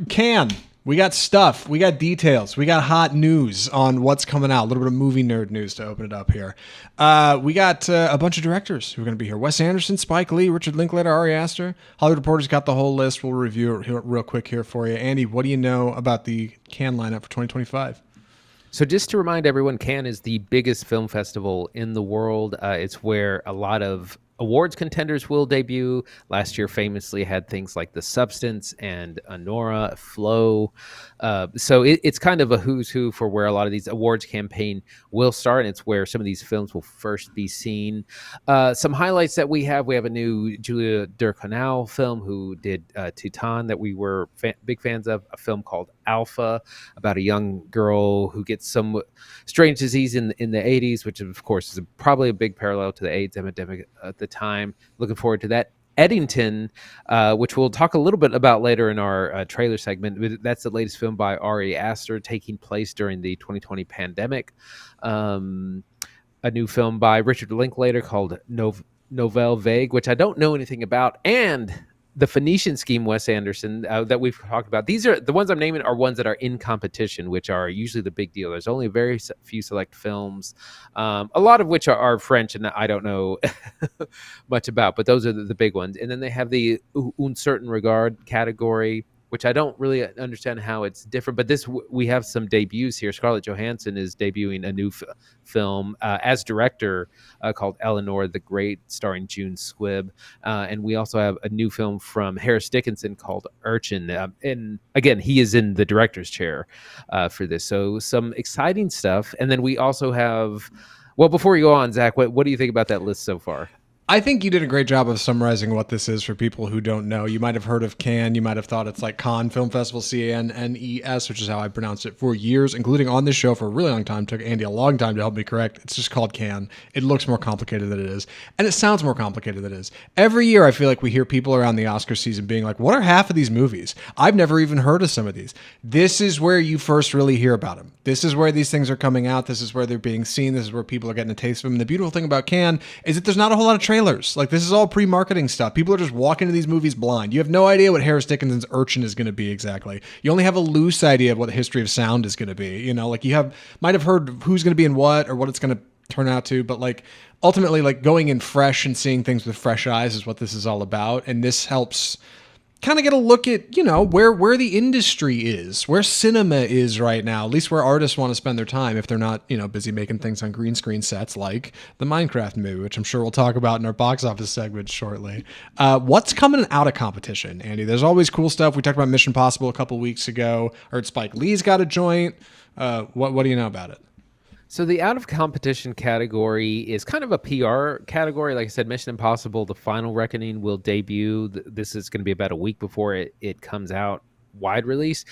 Can. We got stuff. We got details. We got hot news on what's coming out. A little bit of movie nerd news to open it up here. We got a bunch of directors who are going to be here. Wes Anderson, Spike Lee, Richard Linklater, Ari Aster. Hollywood Reporter's got the whole list. We'll review it real quick here for you. Andy, what do you know about the Cannes lineup for 2025? So just to remind everyone, Cannes is the biggest film festival in the world. It's where a lot of awards contenders will debut. Last year famously had things like The Substance and Nora, Flow. So it's kind of a who's who for where a lot of these awards campaign will start, and it's where some of these films will first be seen. Some highlights that we have a new Julia Ducournau film who did Titane that we were big fans of, a film called Alpha about a young girl who gets some strange disease in the 80s, which of course is probably a big parallel to the AIDS epidemic at the time. Looking forward to that. Eddington, which we'll talk a little bit about later in our trailer segment. That's the latest film by Ari Aster taking place during the 2020 pandemic. A new film by Richard Linklater called Nouvelle Vague, which I don't know anything about, and the Phoenician Scheme, Wes Anderson, that we've talked about. These are the ones I'm naming are ones that are in competition, which are usually the big deal. There's only a very few select films, a lot of which are French and I don't know much about, but those are the big ones. And then they have the Un Certain Regard category, which I don't really understand how it's different. But we have some debuts here. Scarlett Johansson is debuting a new film as director called Eleanor the Great, starring June Squibb. And we also have a new film from Harris Dickinson called Urchin. And again, he is in the director's chair for this. So some exciting stuff. And then we also have, well, before you go on, Zach, what do you think about that list so far? I think you did a great job of summarizing what this is for people who don't know. You might have heard of Cannes. You might have thought it's like Cannes Film Festival, Cannes, which is how I pronounced it for years, including on this show for a really long time. It took Andy a long time to help me correct. It's just called Cannes. It looks more complicated than it is, and it sounds more complicated than it is. Every year, I feel like we hear people around the Oscar season being like, what are half of these movies? I've never even heard of some of these. This is where you first really hear about them. This is where these things are coming out. This is where they're being seen. This is where people are getting a taste of them. And the beautiful thing about Cannes is that there's not a whole lot of trailers. Like, this is all pre-marketing stuff. People are just walking to these movies blind. You have no idea what Harris Dickinson's Urchin is going to be exactly. You only have a loose idea of what the history of sound is going to be. You know, like might have heard who's going to be in what or what it's going to turn out to, but like ultimately, like going in fresh and seeing things with fresh eyes is what this is all about. And this helps kind of get a look at, you know, where the industry is, where cinema is right now, at least where artists want to spend their time if they're not, you know, busy making things on green screen sets like the Minecraft movie, which I'm sure we'll talk about in our box office segment shortly. What's coming out of competition, Andy? There's always cool stuff. We talked about Mission Impossible a couple weeks ago. I heard Spike Lee's got a joint. What do you know about it? So the out of competition category is kind of a PR category. Like I said, Mission Impossible, The Final Reckoning will debut. This is going to be about a week before it comes out wide release.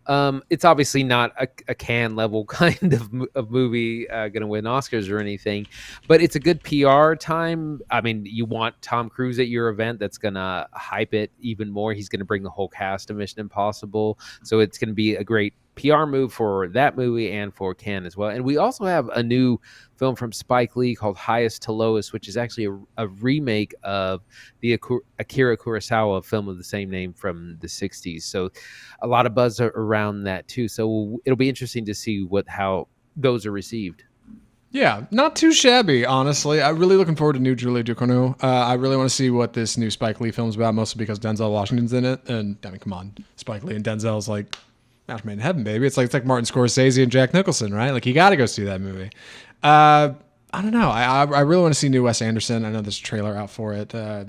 It's obviously not a Cannes level kind of movie going to win Oscars or anything, but it's a good PR time. I mean, you want Tom Cruise at your event. That's going to hype it even more. He's going to bring the whole cast of Mission Impossible. So it's going to be a great PR move for that movie and for Cannes as well. And we also have a new film from Spike Lee called Highest to Lowest, which is actually a remake of the Akira Kurosawa film of the same name from the 60s. So a lot of buzz around that too. So it'll be interesting to see how those are received. Yeah, not too shabby, honestly. I'm really looking forward to new Julia Ducournau. I really want to see what this new Spike Lee film's about, mostly because Denzel Washington's in it. And I mean, come on, Spike Lee and Denzel's like match made in heaven, baby. It's like Martin Scorsese and Jack Nicholson, right? Like, you got to go see that movie. I don't know. I really want to see new Wes Anderson. I know there's a trailer out for it. I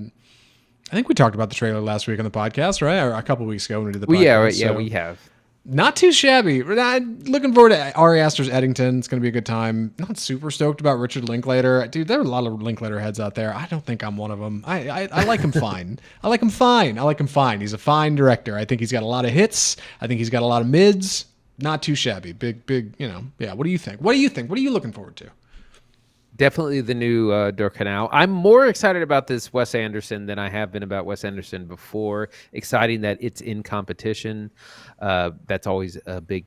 think we talked about the trailer last week on the podcast, right? Or a couple weeks ago when we did the podcast. Yeah, we have. Not too shabby. Looking forward to Ari Aster's Eddington. It's going to be a good time. Not super stoked about Richard Linklater. Dude, there are a lot of Linklater heads out there. I don't think I'm one of them. I like him fine. I like him fine. He's a fine director. I think he's got a lot of hits. I think he's got a lot of mids. Not too shabby. Big, you know. Yeah, what do you think? What are you looking forward to? Definitely the new Ducournau. I'm more excited about this Wes Anderson than I have been about Wes Anderson before. Exciting that it's in competition. That's always a big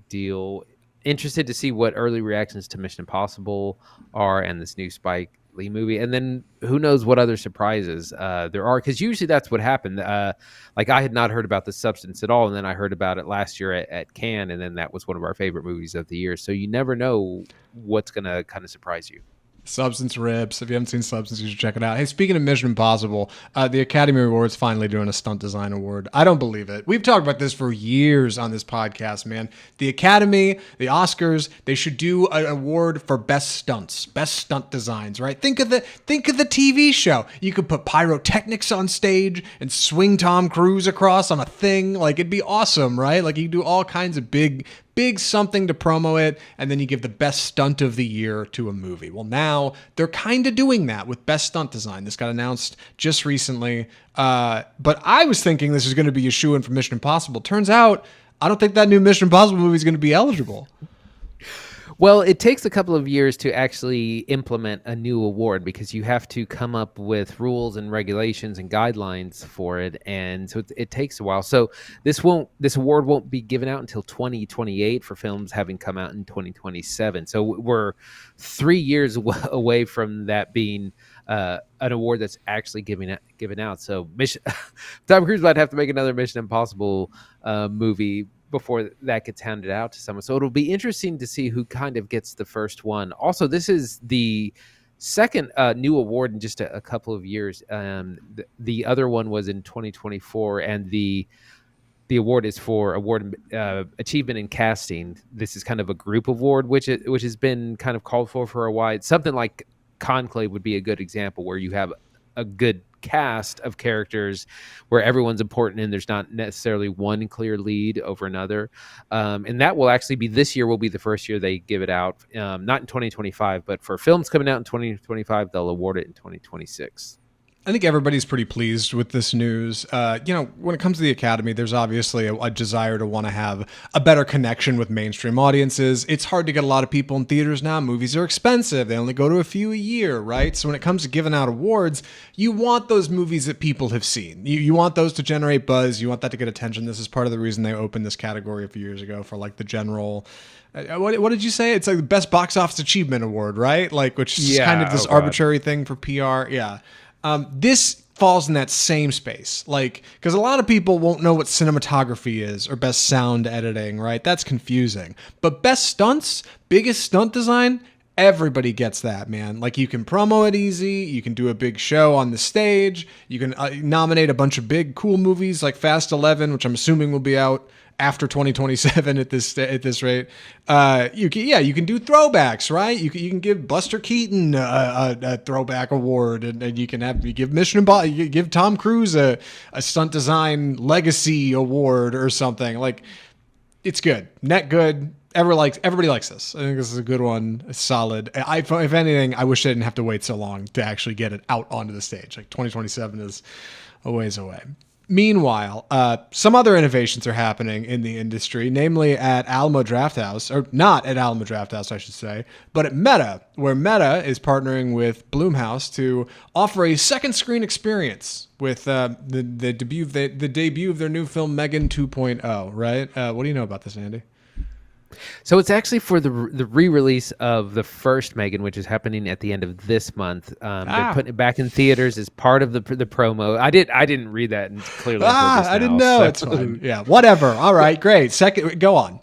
deal. Interested to see what early reactions to Mission Impossible are and this new Spike Lee movie, and then who knows what other surprises there are, because usually that's what happened. Like I had not heard about The Substance at all, and then I heard about it last year at Cannes, and then that was one of our favorite movies of the year. So you never know what's going to kind of surprise you. Substance rips. If you haven't seen Substance, you should check it out. Hey, speaking of Mission Impossible, the Academy Awards finally doing a stunt design award. I don't believe it. We've talked about this for years on this podcast, man. The Academy, the Oscars, they should do an award for best stunts, best stunt designs, right? Think of the TV show. You could put pyrotechnics on stage and swing Tom Cruise across on a thing. Like it'd be awesome, right? Like you could do all kinds of big something to promo it, and then you give the best stunt of the year to a movie. Well, now they're kind of doing that with best stunt design. This got announced just recently, but I was thinking this is going to be a shoo-in for Mission Impossible. Turns out, I don't think that new Mission Impossible movie is going to be eligible. Well, it takes a couple of years to actually implement a new award because you have to come up with rules and regulations and guidelines for it, and so it takes a while. So this award won't be given out until 2028 for films having come out in 2027. So we're 3 years away from that being an award that's actually given out. So Tom Cruise might have to make another Mission Impossible movie before that gets handed out to someone. So it'll be interesting to see who kind of gets the first one. Also, this is the second new award in just a couple of years. The other one was in 2024, and the award is for achievement in casting. This is kind of a group award, which has been kind of called for a while. Something like Conclave would be a good example, where you have a good cast of characters where everyone's important and there's not necessarily one clear lead over another, and that will actually be this year will be the first year they give it out, not in 2025, but for films coming out in 2025 they'll award it in 2026. I think everybody's pretty pleased with this news. When it comes to the Academy, there's obviously a desire to want to have a better connection with mainstream audiences. It's hard to get a lot of people in theaters now. Movies are expensive. They only go to a few a year, right? So when it comes to giving out awards, you want those movies that people have seen. You want those to generate buzz. You want that to get attention. This is part of the reason they opened this category a few years ago for like the general... What did you say? It's like the best box office achievement award, right? Like, which is kind of this arbitrary thing for PR. Yeah. This falls in that same space, like, because a lot of people won't know what cinematography is or best sound editing, right? That's confusing. But best stunts, biggest stunt design, everybody gets that, man. Like, you can promo it easy. You can do a big show on the stage. You can nominate a bunch of big, cool movies like Fast 11, which I'm assuming will be out after 2027 at this rate. You can do throwbacks, right? You can give Buster Keaton a throwback award, and you give Mission Impossible, you give Tom Cruise a stunt design legacy award or something. Like, it's good, net good. Everybody likes this. I think this is a good one. It's solid. If anything, I wish I didn't have to wait so long to actually get it out onto the stage. Like 2027 is a ways away. Meanwhile, some other innovations are happening in the industry, namely at Alamo Drafthouse, or not at Alamo Drafthouse, I should say, but at Meta, where Meta is partnering with Blumhouse to offer a second screen experience with the debut of their new film Megan 2.0. Right? What do you know about this, Andy? So it's actually for the re-release of the first Megan, which is happening at the end of this month. They're putting it back in theaters as part of the promo. I didn't read that and clearly. I didn't know. So. It's fine. Yeah, whatever. All right, great. Second, go on.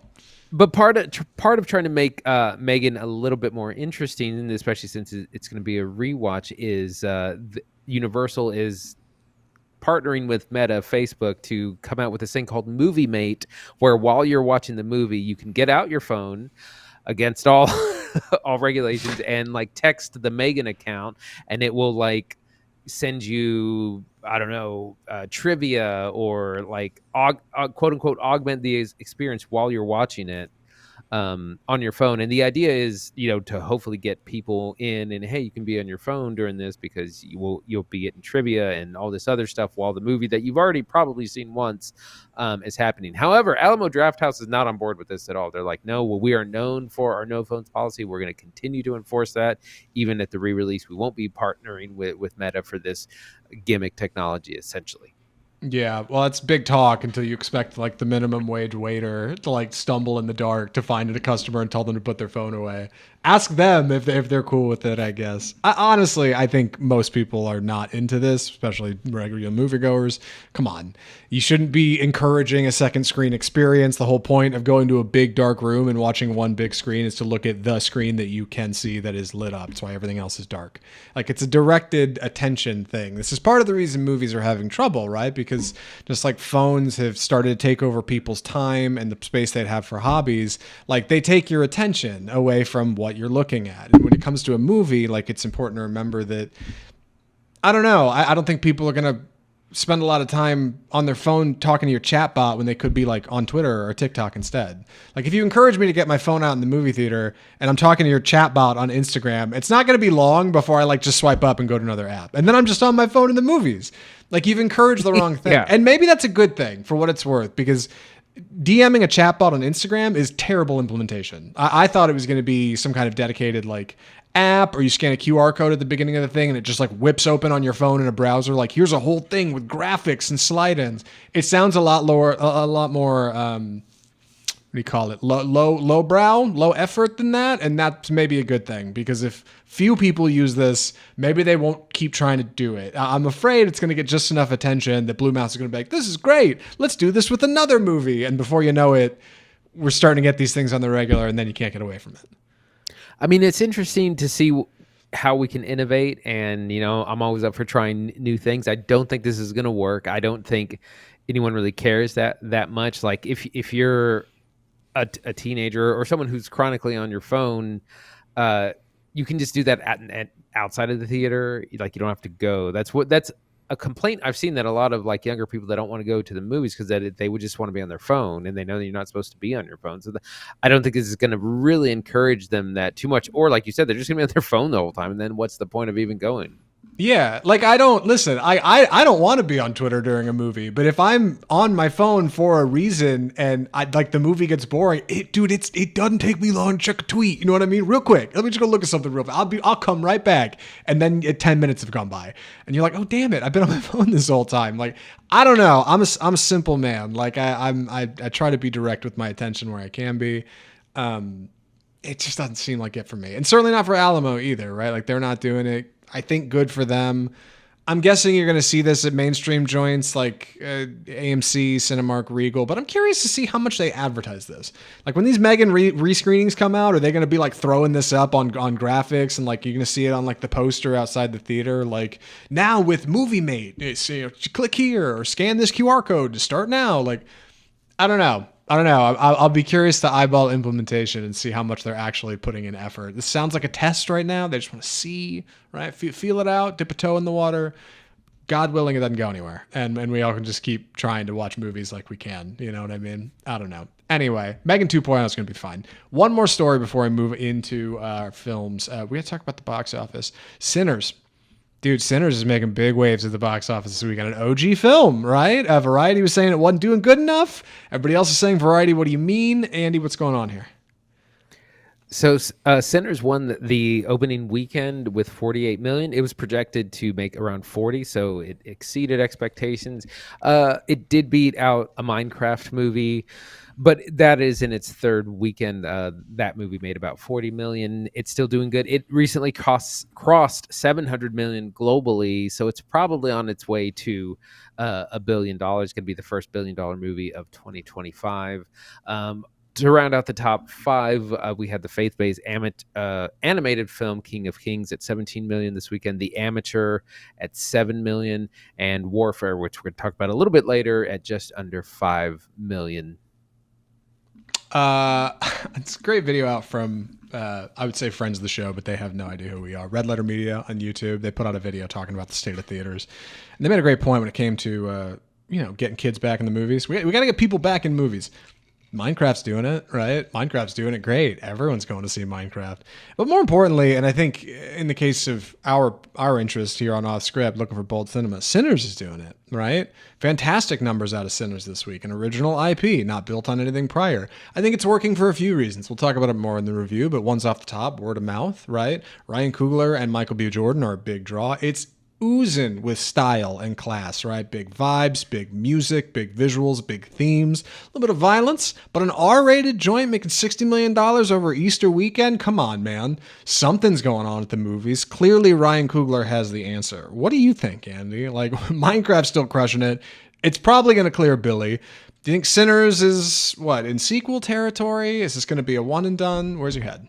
But part of trying to make Megan a little bit more interesting, and especially since it's going to be a rewatch, is Universal is partnering with Meta, Facebook, to come out with this thing called Movie Mate, where while you're watching the movie, you can get out your phone against all all regulations and like text the Megan account, and it will like send you, I don't know, trivia or like quote unquote augment the experience while you're watching it on your phone. And the idea is, to hopefully get people in, and hey, you can be on your phone during this because you'll be getting trivia and all this other stuff while the movie that you've already probably seen once is happening. However, Alamo Drafthouse is not on board with this at all. They're like, no, well, we are known for our no phones policy. We're going to continue to enforce that. Even at the re-release, we won't be partnering with Meta for this gimmick technology, essentially. Yeah, well, it's big talk until you expect like the minimum wage waiter to like stumble in the dark to find a customer and tell them to put their phone away. Ask them if they're cool with it, I guess. Honestly, I think most people are not into this, especially regular moviegoers. Come on. You shouldn't be encouraging a second screen experience. The whole point of going to a big dark room and watching one big screen is to look at the screen that you can see that is lit up. That's why everything else is dark. Like it's a directed attention thing. This is part of the reason movies are having trouble, right? Because just like phones have started to take over people's time and the space they'd have for hobbies, like they take your attention away from what you're looking at. And when it comes to a movie, like it's important to remember that, I don't know, I don't think people are going to spend a lot of time on their phone talking to your chatbot when they could be like on Twitter or TikTok instead. Like if you encourage me to get my phone out in the movie theater and I'm talking to your chatbot on Instagram, it's not going to be long before I like just swipe up and go to another app. And then I'm just on my phone in the movies. Like you've encouraged the wrong thing. Yeah. And maybe that's a good thing for what it's worth, because DMing a chatbot on Instagram is terrible implementation. I thought it was going to be some kind of dedicated like app, or you scan a QR code at the beginning of the thing and it just like whips open on your phone in a browser. Like here's a whole thing with graphics and slide ins. It sounds a lot lower, a lot more, what do you call it? Low brow, low effort than that. And that's maybe a good thing, because if few people use this, maybe they won't keep trying to do it. I'm afraid it's going to get just enough attention that Blue Mouse is going to be like, this is great. Let's do this with another movie. And before you know it, we're starting to get these things on the regular, and then you can't get away from it. I mean, it's interesting to see how we can innovate, and I'm always up for trying new things. I don't think this is going to work. I don't think anyone really cares that much. Like if you're a teenager or someone who's chronically on your phone, you can just do that at outside of the theater. Like you don't have to go. That's a complaint I've seen, that a lot of like younger people that don't want to go to the movies because they would just want to be on their phone, and they know that you're not supposed to be on your phone. So I don't think this is going to really encourage them that too much. Or like you said, they're just going to be on their phone the whole time, and then what's the point of even going? Yeah, like I don't want to be on Twitter during a movie, but if I'm on my phone for a reason and like the movie gets boring, it doesn't take me long to check a tweet. You know what I mean? Real quick. Let me just go look at something real quick. I'll come right back. And then 10 minutes have gone by and you're like, oh damn it, I've been on my phone this whole time. Like, I don't know. I'm a simple man. Like I try to be direct with my attention where I can be. It just doesn't seem like it for me. And certainly not for Alamo either, right? Like they're not doing it. I think good for them. I'm guessing you're going to see this at mainstream joints like AMC, Cinemark, Regal, but I'm curious to see how much they advertise this. Like when these Megan rescreenings come out, are they going to be like throwing this up on graphics, and like you're going to see it on like the poster outside the theater? Like now with Movie Mate, click here or scan this QR code to start now. Like, I don't know. I'll be curious to eyeball implementation and see how much they're actually putting in effort. This sounds like a test right now. They just want to see, right? Feel it out, dip a toe in the water. God willing, it doesn't go anywhere. And we all can just keep trying to watch movies like we can. You know what I mean? I don't know. Anyway, Megan 2.0 is going to be fine. One more story before I move into our films. We got to talk about the box office. Sinners. Dude, Sinners is making big waves at the box office this weekend. An OG film, right? Variety was saying it wasn't doing good enough. Everybody else is saying, Variety, what do you mean? Andy, what's going on here? So Sinners won the opening weekend with 48 million. It was projected to make around 40, so it exceeded expectations. It did beat out a Minecraft movie, but that is in its third weekend. That movie made about 40 million. It's still doing good. It recently crossed 700 million globally, so it's probably on its way to $1 billion. It's going to be the first $1 billion movie of 2025. To round out the top five, we had the faith-based animated film King of Kings at 17 million this weekend, The Amateur at 7 million, and Warfare, which we're going to talk about a little bit later, at just under 5 million. It's a great video out from, I would say friends of the show, but they have no idea who we are. Red Letter Media on YouTube. They put out a video talking about the state of theaters. And they made a great point when it came to, getting kids back in the movies. We got to get people back in movies. Minecraft's doing it, right? Minecraft's doing it great. Everyone's going to see Minecraft. But more importantly, and I think in the case of our interest here on Off Script, looking for bold cinema, Sinners is doing it, right? Fantastic numbers out of Sinners this week. An original IP, not built on anything prior. I think it's working for a few reasons. We'll talk about it more in the review, but one's off the top, word of mouth, right? Ryan Coogler and Michael B. Jordan are a big draw. It's oozing with style and class, right? Big vibes, big music, big visuals, big themes, a little bit of violence, but an R-rated joint making $60 million over Easter weekend? Come on, man. Something's going on at the movies. Clearly, Ryan Coogler has the answer. What do you think, Andy? Like, Minecraft's still crushing it. It's probably going to clear Billy. Do you think Sinners is, what, in sequel territory? Is this going to be a one and done? Where's your head?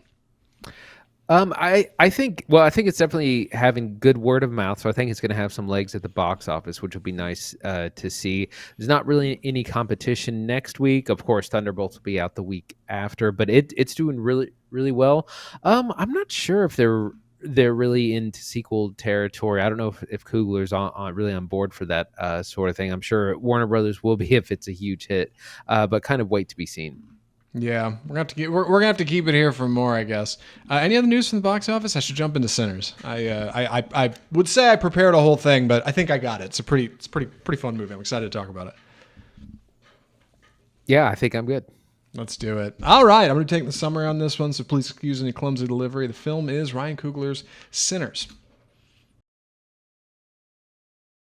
I think it's definitely having good word of mouth. So I think it's going to have some legs at the box office, which will be nice to see. There's not really any competition next week. Of course, Thunderbolts will be out the week after, but it's doing really, really well. I'm not sure if they're really into sequel territory. I don't know if Coogler's on really on board for that sort of thing. I'm sure Warner Brothers will be if it's a huge hit, but kind of wait to be seen. Yeah, we're gonna have to keep it here for more, I guess. Any other news from the box office? I should jump into Sinners. I would say I prepared a whole thing, but I think I got it. It's a pretty fun movie. I'm excited to talk about it. Yeah, I think I'm good. Let's do it. All right, I'm going to take the summary on this one, so please excuse any clumsy delivery. The film is Ryan Coogler's Sinners.